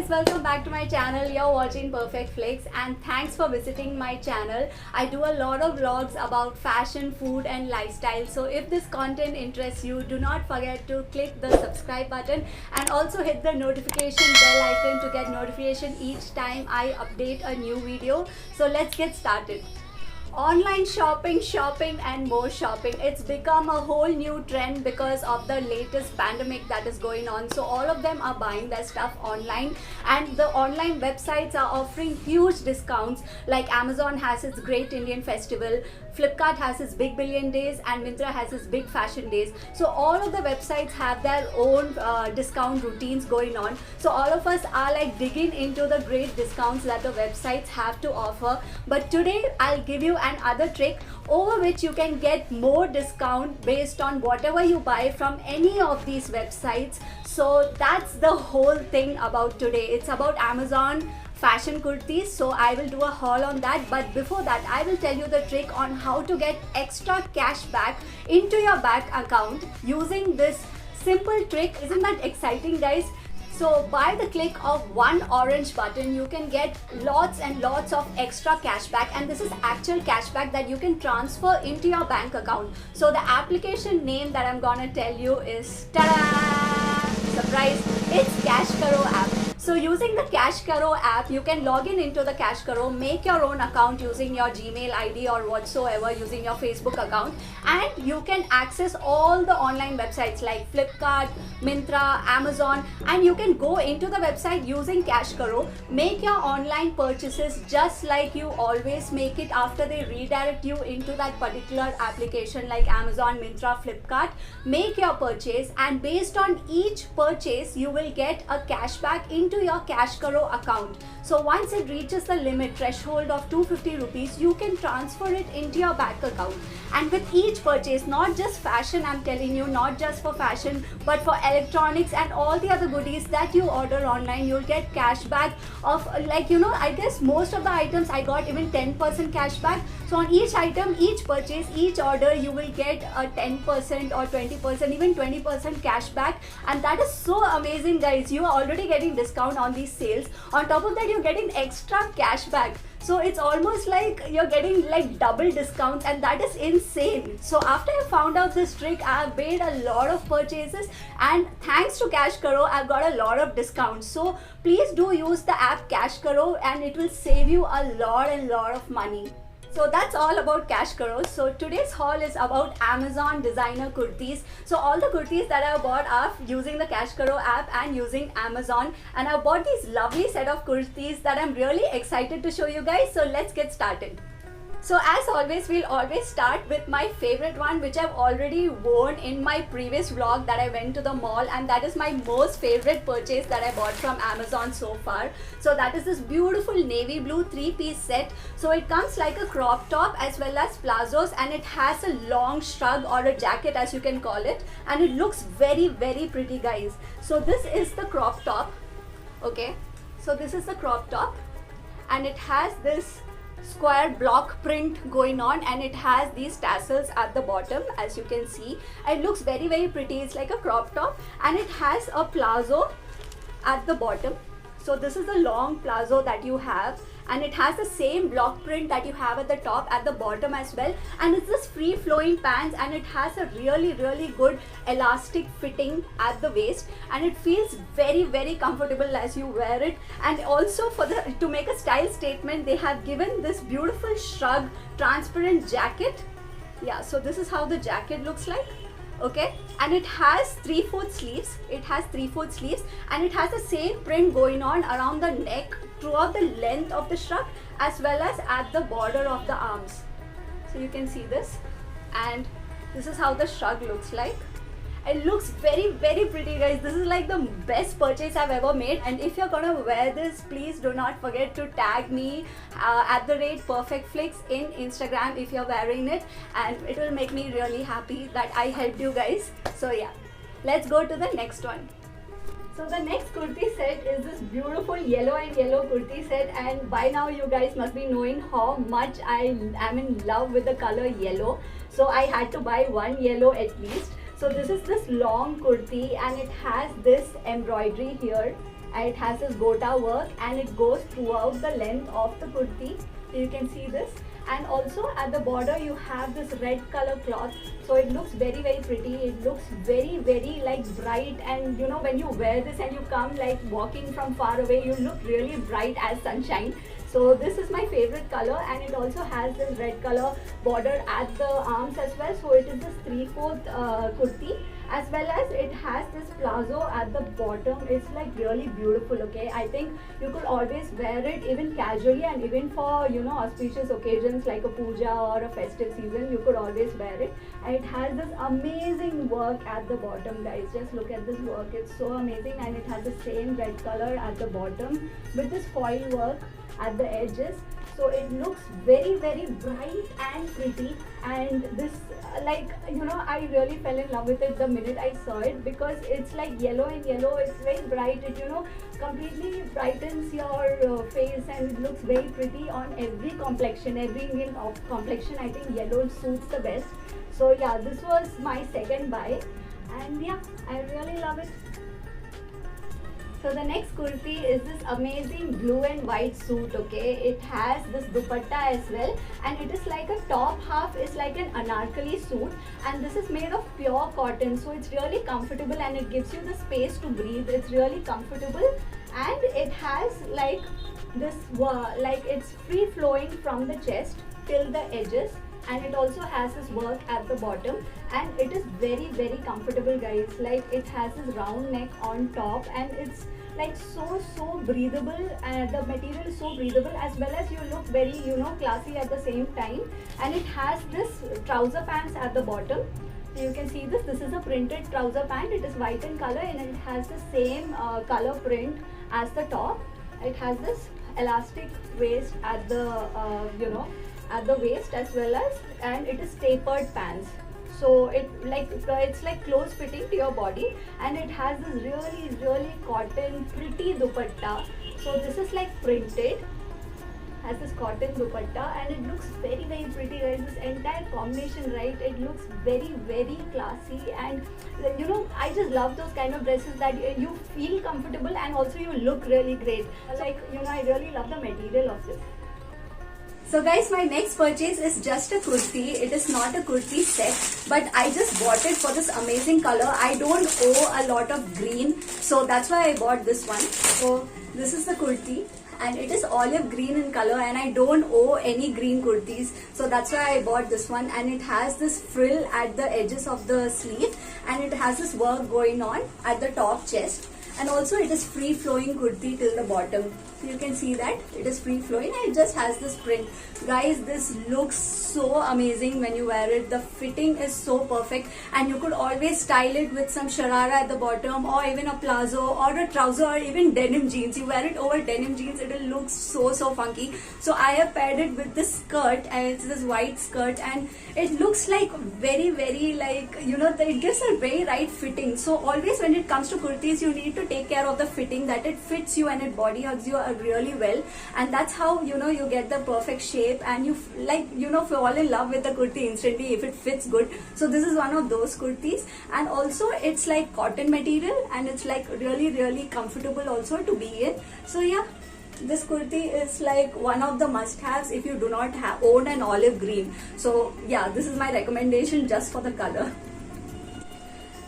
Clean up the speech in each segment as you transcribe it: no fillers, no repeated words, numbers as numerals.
Welcome back to my channel. You're watching Perfect Flicks and thanks for visiting my channel. I do a lot of vlogs about fashion, food and lifestyle. So if this content interests you, do not forget to click the subscribe button and also hit the notification bell icon to get notification each time I update a new video. So let's get started. Online shopping and more shopping. It's become a whole new trend because of the latest pandemic that is going on. So all of them are buying their stuff online, and the online websites are offering huge discounts. Like Amazon has its Great Indian Festival, Flipkart has its Big Billion Days, and Myntra has its Big Fashion Days. So all of the websites have their own discount routines going on. So all of us are like digging into the great discounts that the websites have to offer. But today I'll give you another trick over which you can get more discount based on whatever you buy from any of these websites. So that's the whole thing about today. It's about Amazon fashion kurtis, so I will do a haul on that. But before that, I will tell you the trick on how to get extra cash back into your bank account using this simple trick. Isn't that exciting, guys? So by the click of one orange button, you can get lots and lots of extra cashback, and this is actual cashback that you can transfer into your bank account. So the application name that I'm gonna tell you is, ta-da! Surprise! It's Cash Karo app. So using the Cash Karo app, you can log in into the Cash Karo, make your own account using your Gmail ID or whatsoever, using your Facebook account, and you can access all the online websites like Flipkart, Myntra, Amazon, and you can go into the website using Cash Karo, make your online purchases just like you always make it after they redirect you into that particular application like Amazon, Myntra, Flipkart. Make your purchase, and based on each purchase, you will get a cashback into your Cash Karo account. So once it reaches the limit threshold of 250 rupees, you can transfer it into your bank account. And with each purchase, not just fashion, I'm telling you, not just for fashion, but for electronics and all the other goodies that you order online, you'll get cashback of, like, you know, I guess most of the items I got even 10% cashback. So on each item, each purchase, each order, you will get a 10% or 20%, even 20% cashback. And that is so amazing, guys. You are already getting discount on these sales. On top of that, you're getting extra cashback. So it's almost like you're getting like double discounts, and that is insane. So after I found out this trick, I've made a lot of purchases, and thanks to Cash Karo, I've got a lot of discounts. So please do use the app Cash Karo, and it will save you a lot of money. So that's all about Cash Karo. So today's haul is about Amazon designer kurtis. So all the kurtis that I bought are using the Cash Karo app and using Amazon. And I bought these lovely set of kurtis that I'm really excited to show you guys. So let's get started. So as always, we'll always start with my favorite one, which I've already worn in my previous vlog that I went to the mall, and that is my most favorite purchase that I bought from Amazon so far. So that is this beautiful navy blue 3-piece set. So it comes like a crop top as well as plazos, and it has a long shrug or a jacket as you can call it, and it looks very pretty, guys. So this is the crop top. Okay, so this is the crop top, and it has this square block print going on, and it has these tassels at the bottom as you can see. It looks very pretty. It's like a crop top, and it has a plazo at the bottom. So this is the long plazo that you have, and it has the same block print that you have at the top at the bottom as well. And it's this free flowing pants, and it has a really good elastic fitting at the waist, and it feels very comfortable as you wear it. And also for the to make a style statement, they have given this beautiful shrug transparent jacket. Yeah, so this is how the jacket looks like. Okay, and it has 3/4 sleeves. It has 3/4 sleeves, and it has the same print going on around the neck throughout the length of the shrug as well as at the border of the arms. So you can see this, and this is how the shrug looks like. It looks very pretty, guys. This is like the best purchase I've ever made, and if you're gonna wear this, please do not forget to tag me at @perfectflicks in Instagram if you're wearing it, and it will make me really happy that I helped you guys. So yeah, let's go to the next one. So the next kurti set is this beautiful yellow and yellow kurti set, and by now you guys must be knowing how much I am in love with the color yellow. So I had to buy one yellow at least. So this long kurti, and it has this embroidery here, and it has this gota work, and it goes throughout the length of the kurti. So you can see this, and also at the border you have this red color cloth, so it looks very pretty. It looks very like bright, and you know, when you wear this and you come like walking from far away, you look really bright as sunshine. So this is my favorite color, and it also has this red color border at the arms as well. So it is this 3/4 kurti, as well as it has this plazo at the bottom. It's like really beautiful. Okay, I think you could always wear it even casually, and even for, you know, auspicious occasions like a puja or a festive season, you could always wear it. And it has this amazing work at the bottom, guys. Just look at this work, it's so amazing. And it has the same red color at the bottom with this foil work at the edges. So it looks very bright and pretty, and this like, you know, I really fell in love with it the minute I saw it, because it's like yellow and yellow. It's very bright. It, you know, completely brightens your face, and it looks very pretty on every complexion, every Indian complexion. I think yellow suits the best. So yeah, this was my second buy, and yeah, I really love it. So the next kurti is this amazing blue and white suit. Okay, it has this dupatta as well, and it is like a top half is like an anarkali suit, and this is made of pure cotton. So it's really comfortable, and it gives you the space to breathe. It's really comfortable, and it has like this like it's free flowing from the chest till the edges, and it also has this work at the bottom, and it is very comfortable, guys. Like, it has this round neck on top, and it's like so breathable, and the material is so breathable, as well as you look very, you know, classy at the same time. And it has this trouser pants at the bottom. So you can see this is a printed trouser pant. It is white in color, and it has the same color print as the top. It has this elastic waist at the you know, at the waist as well as, and it is tapered pants. So it's like close fitting to your body, and it has this really cotton pretty dupatta. So this is like printed, has this cotton dupatta, and it looks very pretty, guys. This entire combination, right, it looks very classy, and you know, I just love those kind of dresses that you feel comfortable and also you look really great. Like, you know, I really love the material of this. So guys, my next purchase is just a kurti. It is not a kurti set, but I just bought it for this amazing color. I don't owe a lot of green, so that's why I bought this one. So this is the kurti, and it is olive green in color, and I don't owe any green kurtis, so that's why I bought this one. And it has this frill at the edges of the sleeve, and it has this work going on at the top chest, and also it is free flowing kurti till the bottom. So you can see that it is free flowing, and it just has this print. Guys, this looks so amazing when you wear it. The fitting is so perfect, and you could always style it with some sharara at the bottom, or even a plazo or a trouser, or even denim jeans. You wear it over denim jeans, it will look so funky. So I have paired it with this skirt, and it's this white skirt, and it looks like very like, you know, it gives a very right fitting. So always when it comes to kurtis, you need to take care of the fitting, that it fits you and it body hugs you really well, and that's how, you know, you get the perfect shape, and you like, you know, fall in love with the kurti instantly if it fits good. So this is one of those kurtis, and also it's like cotton material, and it's like really comfortable also to be in. So yeah, this kurti is like one of the must-haves if you do not own an olive green. So yeah, this is my recommendation just for the color.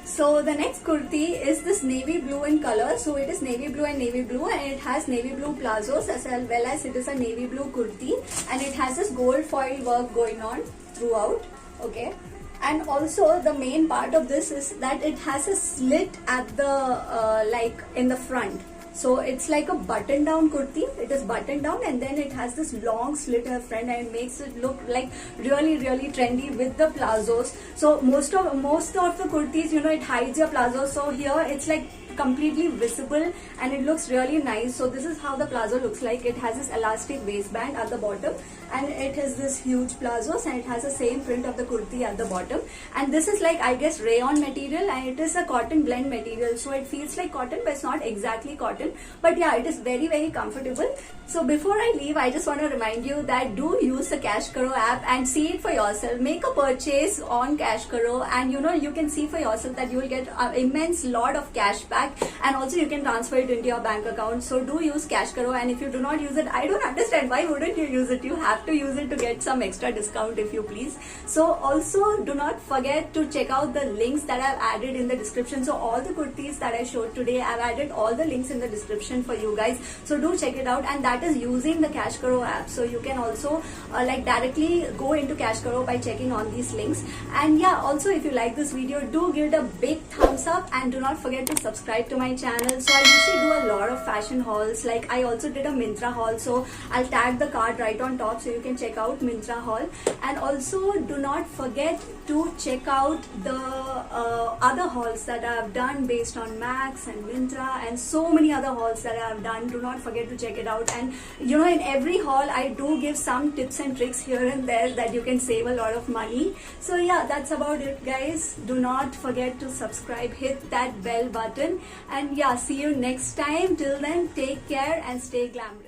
So the next kurti is this navy blue in color. So it is navy blue and navy blue, and it has navy blue plazos as well as it is a navy blue kurti, and it has this gold foil work going on throughout. Okay, and also the main part of this is that it has a slit at the like in the front. So it's like a button down kurti. It is button down, and then it has this long slit in the front, and it makes it look like really trendy with the plazos. So most of the kurtis, you know, it hides your plazos. So here it's like completely visible and it looks really nice. So this is how the plazo looks like. It has this elastic waistband at the bottom and it has this huge plazos and it has the same print of the kurti at the bottom. And this is like, I guess, rayon material, and it is a cotton blend material, so it feels like cotton but it's not exactly cotton. But yeah, it is very comfortable. So before I leave, I just want to remind you that do use the Cash Karo app and see it for yourself. Make a purchase on Cash Karo and you can see for yourself that you will get an immense lot of cash back, and also you can transfer it into your bank account. So do use Cash Karo, and if you do not use it, I don't understand why wouldn't you use it. You have to use it to get some extra discount if you please. So also do not forget to check out the links that I've added in the description. So all the kurtis that I showed today, I've added all the links in the description for you guys, so do check it out. And that is using the Cash Karo app, so you can also like directly go into Cash Karo by checking on these links. And yeah, also if you like this video, do give it a big thumbs up and do not forget to subscribe to my channel. So I usually do a lot of fashion hauls, like I also did a Myntra haul, so I'll tag the card right on top so you can check out Myntra haul. And also do not forget to check out the other hauls that I have done based on Max and Myntra, and so many other hauls that I have done. Do not forget to check it out. And in every haul I do give some tips and tricks here and there that you can save a lot of money. So yeah, that's about it guys. Do not forget to subscribe, hit that bell button, and yeah, see you next time. Till then, take care and stay glamorous.